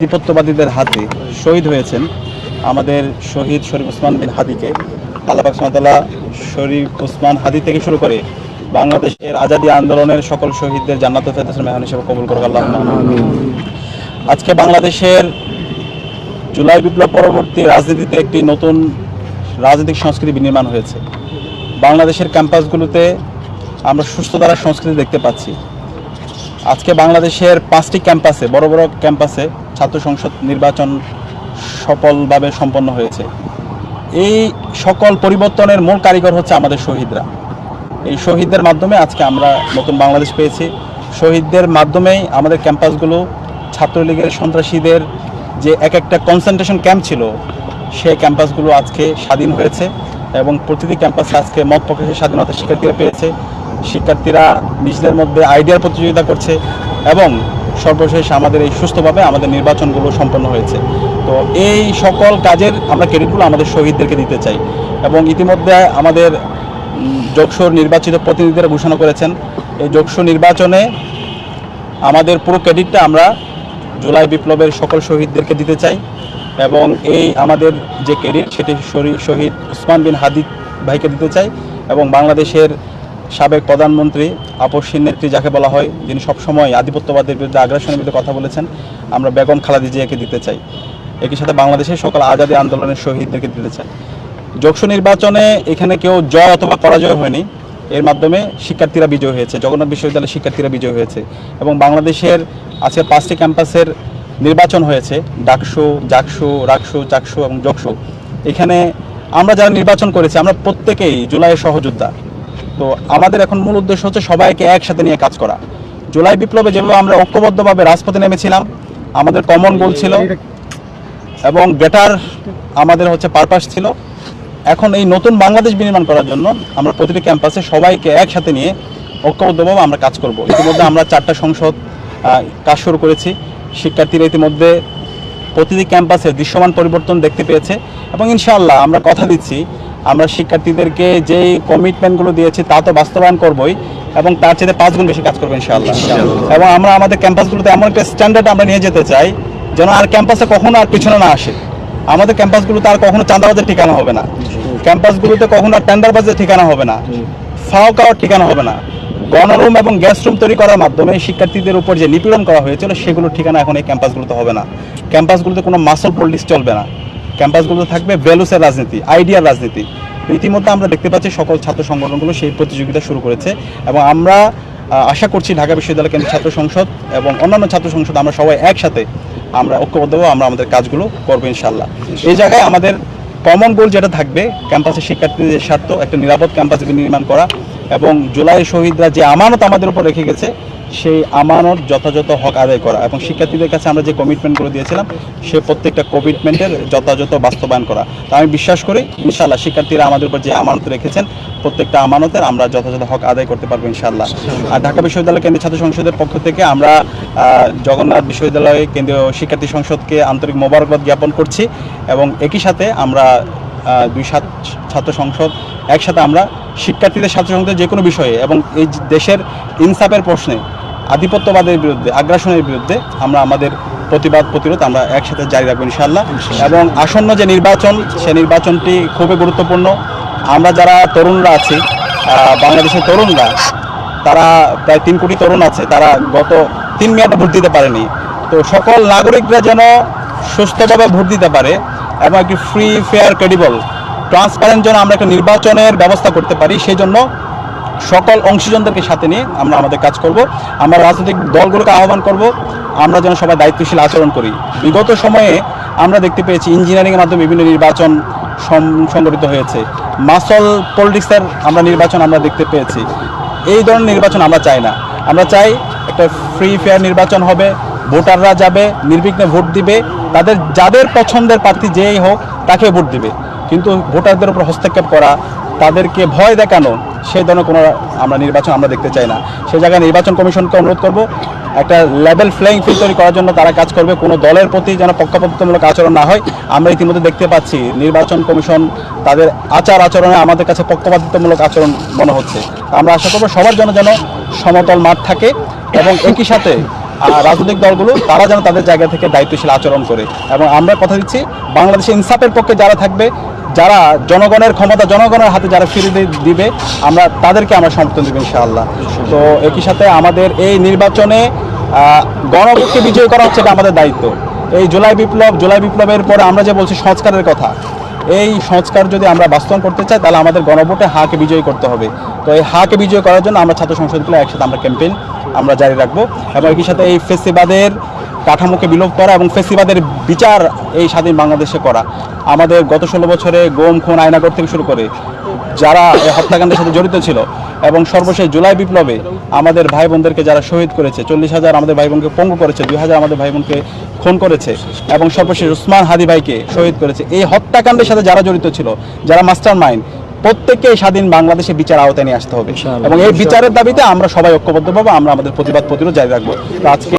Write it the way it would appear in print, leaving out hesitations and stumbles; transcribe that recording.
আধিপত্যবাদীদের হাতে শহীদ হয়েছেন আমাদের শহীদ শরীফ ওসমান বিন হাদিকে আল্লাহ পাক সুবহানাহু ওয়া তাআলা শরীফ ওসমান হাদি থেকে শুরু করে বাংলাদেশের আজাদী আন্দোলনের সকল শহীদদের জান্নাতুল ফেরদৌসের মেহমান হিসেবে কবুল করুক আল্লাহুম্মা আমিন। আজকে বাংলাদেশের জুলাই বিপ্লব পরবর্তী রাজনীতিতে একটি নতুন রাজনৈতিক সংস্কৃতি বিনির্মাণ হয়েছে। বাংলাদেশের ক্যাম্পাসগুলোতে আমরা সুস্থ ধারার সংস্কৃতি দেখতে পাচ্ছি। আজকে বাংলাদেশের 5টি ক্যাম্পাসে বড় বড় ক্যাম্পাসে ছাত্র সংসদ নির্বাচন সফলভাবে সম্পন্ন হয়েছে। এই সকল পরিবর্তনের মূল কারিগর হচ্ছে আমাদের শহীদরা। এই শহীদদের মাধ্যমে আজকে আমরা নতুন বাংলাদেশ পেয়েছি। শহীদদের মাধ্যমেই আমাদের ক্যাম্পাসগুলো ছাত্রলীগের সন্ত্রাসীদের যে এক একটা কনসেন্ট্রেশন ক্যাম্প ছিল সেই ক্যাম্পাসগুলো আজকে স্বাধীন হয়েছে এবং প্রতিটি ক্যাম্পাসে আজকে মত প্রকাশের স্বাধীনতা শিক্ষার্থীরা পেয়েছে। শিক্ষার্থীরা নিজেদের মধ্যে আইডিয়ার প্রতিযোগিতা করছে এবং সর্বশেষ আমাদের এই সুস্থভাবে আমাদের নির্বাচনগুলো সম্পন্ন হয়েছে। তো এই সকল কাজের আমরা ক্রেডিটগুলো আমাদের শহীদদেরকে দিতে চাই এবং ইতিমধ্যে আমাদের যোগসুর নির্বাচিত প্রতিনিধিরা ঘোষণা করেছেন এই যোগসুর নির্বাচনে আমাদের পুরো ক্রেডিটটা আমরা জুলাই বিপ্লবের সকল শহীদদেরকে দিতে চাই এবং এই আমাদের যে ক্রেডিট সেটি শহীদ ওসমান বিন হাদি ভাইকে দিতে চাই এবং বাংলাদেশের সাবেক প্রধানমন্ত্রী আপসহীন নেত্রী যাকে বলা হয়, যিনি সবসময় আধিপত্যবাদের বিরুদ্ধে আগ্রাসনের বিরুদ্ধে কথা বলেছেন, আমরা বেগম খালেদা জিয়াকে দিতে চাই। একই সাথে বাংলাদেশের সকল আজাদী আন্দোলনের শহীদদেরকে দিতে চাই। যোগসু নির্বাচনে এখানে কেউ জয় অথবা পরাজয় হয়নি, এর মাধ্যমে শিক্ষার্থীরা বিজয় হয়েছে, জগন্নাথ বিশ্ববিদ্যালয়ের শিক্ষার্থীরা বিজয় হয়েছে এবং বাংলাদেশের আজকে 5টি ক্যাম্পাসের নির্বাচন হয়েছে, ডাকসু, জাকসু, রাকসু, চাকসু এবং যোগসু। এখানে আমরা যারা নির্বাচন করেছি আমরা প্রত্যেকেই জুলাইয়ের সহযোদ্ধা। তো আমাদের এখন মূল উদ্দেশ্য হচ্ছে সবাইকে একসাথে নিয়ে কাজ করা। জুলাই বিপ্লবে যেভাবে আমরা ঐক্যবদ্ধভাবে রাজপথে নেমেছিলাম, আমাদের কমন গোল ছিল এবং বেটার আমাদের হচ্ছে পারপাস ছিল। এখন এই নতুন বাংলাদেশ বিনির্মাণ করার জন্য আমরা প্রতিটি ক্যাম্পাসে সবাইকে একসাথে নিয়ে ঐক্যবদ্ধভাবে আমরা কাজ করব। ইতিমধ্যে আমরা 4টা সংসদ কাজ শুরু করেছি। শিক্ষার্থীরা ইতিমধ্যে প্রতিটি ক্যাম্পাসে দৃশ্যমান পরিবর্তন দেখতে পেয়েছে এবং ইনশাআল্লাহ আমরা কথা দিচ্ছি আমরা শিক্ষার্থীদেরকে যেই কমিটমেন্টগুলো দিয়েছি তা তো বাস্তবায়ন করবই এবং তার চেয়ে 5 গুণ বেশি কাজ করবো ইনশাআল্লাহ। এবং আমরা আমাদের ক্যাম্পাসগুলোতে এমন একটা স্ট্যান্ডার্ড আমরা নিয়ে যেতে চাই যেন আর ক্যাম্পাসে কখনো আর পিছনে না আসে। আমাদের ক্যাম্পাসগুলোতে আর কখনো চাঁদাবাজের ঠিকানা হবে না, ক্যাম্পাসগুলোতে কখনো আর টেন্ডারবাজের ঠিকানা হবে না, ফাও খাওয়ার ঠিকানা হবে না। গণরুম এবং গ্যাস রুম তৈরি করার মাধ্যমে শিক্ষার্থীদের উপর যে নিপীড়ন করা হয়েছিল সেগুলোর ঠিকানা এখন এই ক্যাম্পাসগুলোতে হবে না। ক্যাম্পাসগুলোতে কোনো মাসল পলিটিক্স চলবে না, ক্যাম্পাসগুলোতে থাকবে ভ্যালুসের রাজনীতি, আইডিয়ার রাজনীতি। ইতিমধ্যে আমরা দেখতে পাচ্ছি সকল ছাত্র সংগঠনগুলো সেই প্রতিযোগিতা শুরু করেছে এবং আমরা আশা করছি ঢাকা বিশ্ববিদ্যালয় কেন্দ্রীয় ছাত্র সংসদ এবং অন্যান্য ছাত্র সংসদ আমরা সবাই একসাথে আমরা ঐক্যবদ্ধভাবে আমরা আমাদের কাজগুলো করবো ইনশাআল্লাহ। এই জায়গায় আমাদের কমন গোল যেটা থাকবে ক্যাম্পাসের শিক্ষার্থীদের স্বার্থ একটা নিরাপদ ক্যাম্পাস নির্মাণ করা এবং জুলাই শহীদরা যে আমানত আমাদের উপর রেখে গেছে সেই আমানত যথাযথ হক আদায় করা এবং শিক্ষার্থীদের কাছে আমরা যে কমিটমেন্টগুলো দিয়েছিলাম সে প্রত্যেকটা কমিটমেন্টের যথাযথ বাস্তবায়ন করা। তা আমি বিশ্বাস করি ইনশাআল্লাহ শিক্ষার্থীরা আমাদের উপর যে আমানত রেখেছেন প্রত্যেকটা আমানতের আমরা যথাযথ হক আদায় করতে পারবো ইনশাআল্লাহ। আর ঢাকা বিশ্ববিদ্যালয় কেন্দ্রীয় ছাত্র সংসদের পক্ষ থেকে আমরা জগন্নাথ বিশ্ববিদ্যালয় কেন্দ্রীয় শিক্ষার্থী সংসদকে আন্তরিক মোবারকবাদ জ্ঞাপন করছি এবং একই সাথে আমরা 2 ছাত্র সংসদ একসাথে আমরা শিক্ষার্থীদের ছাত্র সংসদের যে কোনো বিষয়ে এবং এই দেশের ইনসাফের প্রশ্নে আধিপত্যবাদের বিরুদ্ধে আগ্রাসনের বিরুদ্ধে আমরা আমাদের প্রতিবাদ প্রতিরোধ আমরা একসাথে জারি রাখবো ইনশাআল্লাহ। এবং আসন্ন যে নির্বাচন সে নির্বাচনটি খুবই গুরুত্বপূর্ণ। আমরা যারা তরুণরা আছি বাংলাদেশের তরুণরা তারা প্রায় 3 কোটি তরুণ আছে, তারা গত 3 মেয়াদে ভোট দিতে পারেনি। তো সকল নাগরিকরা যেন সুস্থভাবে ভোট দিতে পারে এবং একটি ফ্রি ফেয়ার ক্রেডিবল ট্রান্সপারেন্ট যেন আমরা একটা নির্বাচনের ব্যবস্থা করতে পারি সেই জন্য সকল অংশীজনদেরকে সাথে নিয়ে আমরা আমাদের কাজ করব। আমরা রাজনৈতিক দলগুলোকে আহ্বান করব আমরা যেন সবাই দায়িত্বশীল আচরণ করি। বিগত সময়ে আমরা দেখতে পেয়েছি ইঞ্জিনিয়ারিংয়ের মাধ্যমে বিভিন্ন নির্বাচন সংগঠিত হয়েছে, মাসল পলিটিক্সের আমরা নির্বাচন আমরা দেখতে পেয়েছি। এই ধরনের নির্বাচন আমরা চাই না। আমরা চাই একটা ফ্রি ফেয়ার নির্বাচন হবে, ভোটাররা যাবে নির্বিঘ্নে ভোট দিবে, তাদের যাদের পছন্দের প্রার্থী যেই হোক তাকে ভোট দিবে, কিন্তু ভোটারদের উপর হস্তক্ষেপ করা, তাদেরকে ভয় দেখানো সেই ধরনের কোনো আমরা নির্বাচন আমরা দেখতে চাই না। সেই জায়গায় নির্বাচন কমিশনকে অনুরোধ করব একটা লেভেল প্লেইং ফিল্ড তৈরি করার জন্য তারা কাজ করবে, কোনো দলের প্রতি যেন পক্ষপাতিত্বমূলক আচরণ না হয়। আমরা ইতিমধ্যে দেখতে পাচ্ছি নির্বাচন কমিশন তাদের আচরণে আমাদের কাছে পক্ষপাতিত্বমূলক আচরণ মনে হচ্ছে। আমরা আশা করব সবার জন্য যেন সমতল মাঠ থাকে এবং একই সাথে রাজনৈতিক দলগুলো তারা যেন তাদের জায়গা থেকে দায়িত্বশীল আচরণ করে। এবং আমরা কথা দিচ্ছি বাংলাদেশে ইনসাফের পক্ষে যারা থাকবে, যারা জনগণের ক্ষমতা জনগণের হাতে যারা ফিরিয়ে দিবে, আমরা তাদেরকে আমরা সমর্থন দেবো ইনশাআল্লাহ। তো একই সাথে আমাদের এই নির্বাচনে গণভোটকে বিজয়ী করা হচ্ছে, এটা আমাদের দায়িত্ব। এই জুলাই বিপ্লবের পরে আমরা যে বলছি সংস্কারের কথা, এই সংস্কার যদি আমরা বাস্তবায়ন করতে চাই তাহলে আমাদের গণভোটে হাকে বিজয়ী করতে হবে। তো এই হাকে বিজয় করার জন্য আমরা ছাত্র সংসদগুলো একসাথে আমরা ক্যাম্পেইন আমরা জারি রাখবো এবং একই সাথে এই ফেসিবাদের কাঠামোকে বিলোপ করা এবং ফেসিবাদের বিচার এই স্বাধীন বাংলাদেশে করা। আমাদের গত 16 বছরে গুম, খুন, আয়নাগর থেকে শুরু করে যারা এই হত্যাকাণ্ডের সাথে জড়িত ছিল এবং সর্বশেষ জুলাই বিপ্লবে আমাদের ভাই বোনদেরকে যারা শহীদ করেছে, 40,000 আমাদের ভাই বোনকে পঙ্গু করেছে, 2,000 আমাদের ভাই বোনকে খুন করেছে এবং সর্বশেষ ওসমান হাদি ভাইকে শহীদ করেছে, এই হত্যাকাণ্ডের সাথে যারা জড়িত ছিল, যারা মাস্টার মাইন্ড, প্রত্যেককে স্বাধীন বাংলাদেশে বিচার আওতায় নিয়ে আসতে হবে এবং এই বিচারের দাবিতে আমরা সবাই ঐক্যবদ্ধভাবে আমরা আমাদের প্রতিবাদ প্রতিরোধ জারি রাখবো। আজকে